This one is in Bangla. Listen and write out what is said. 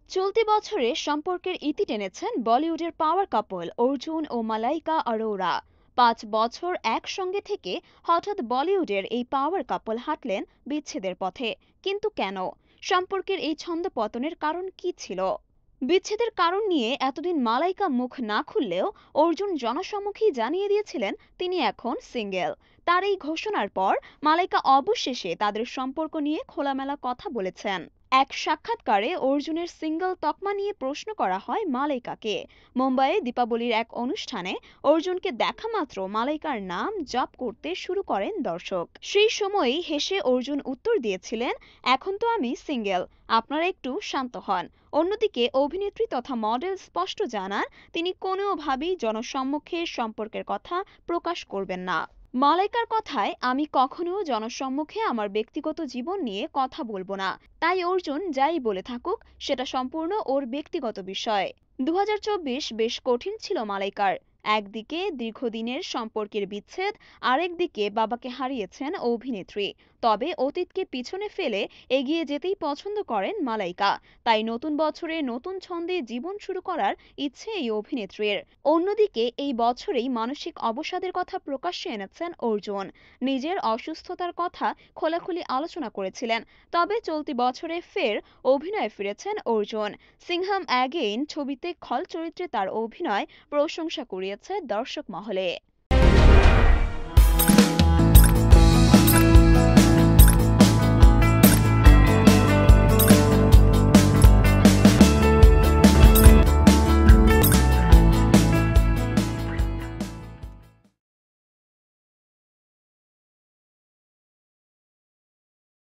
চলতি বছরে সম্পর্কের ইতি টেনেছেন বলিউডের পাওয়ার কাপল অর্জুন ও মালাইকা অরোরা। 5 বছর একসঙ্গে থেকে হঠাৎ বলিউডের এই পাওয়ার কাপল হাঁটলেন বিচ্ছেদের পথে। কিন্তু কেন? সম্পর্কের এই ছন্দপতনের কারণ কি ছিল? বিচ্ছেদের কারণ নিয়ে এতদিন মালাইকা মুখ না খুললেও অর্জুন জনসম্মুখেই জানিয়ে দিয়েছিলেন তিনি এখন সিঙ্গেল। তার এই ঘোষণার পর মালাইকা অবশেষে তাদের সম্পর্ক নিয়ে খোলামেলা কথা বলেছেন। এক সাক্ষাৎকারে অর্জুনের সিঙ্গেল তকমা নিয়ে প্রশ্ন করা হয় মালাইকাকে। মুম্বাইয়ে দীপাবলির এক অনুষ্ঠানে অর্জুনকে দেখা মাত্র মালাইকার নাম জপ করতে শুরু করেন দর্শক। সেই সময়ই হেসে অর্জুন উত্তর দিয়েছিলেন, এখন তো আমি সিঙ্গেল, আপনারা একটু শান্ত হন। অন্যদিকে অভিনেত্রী তথা মডেল স্পষ্ট জানান তিনি কোনোভাবেই জনসম্মুখে সম্পর্কের কথা প্রকাশ করবেন না। মালাইকার কথায়, আমি কখনো জনসম্মুখে আমার ব্যক্তিগত জীবন নিয়ে কথা বলবো না, তাই অর্জুন যাই বলে থাকুক সেটা সম্পূর্ণ ওর ব্যক্তিগত বিষয়। 2024 বেশ কঠিন ছিল মালাইকার। একদিকে দীর্ঘদিনের সম্পর্কের বিচ্ছেদ, আরেকদিকে বাবাকে হারিয়েছেন অভিনেত্রী। তবে অতীতকে পিছনে ফেলে এগিয়ে যেতেই পছন্দ করেন মালাইকা। তাই নতুন বছরে নতুন ছন্দে জীবন শুরু করার ইচ্ছে এই অভিনেত্রীর। অন্যদিকে এই বছরেই মানসিক অবসাদের কথা প্রকাশ্যে এনেছেন অর্জুন। নিজের অসুস্থতার কথা খোলাখুলি আলোচনা করেছিলেন। তবে চলতি বছরে ফের অভিনয়ে ফিরেছেন অর্জুন। সিংহাম অ্যাগেইন ছবিতে খল চরিত্রে তার অভিনয় প্রশংসা কুড়িয়েছে দর্শক মহলে।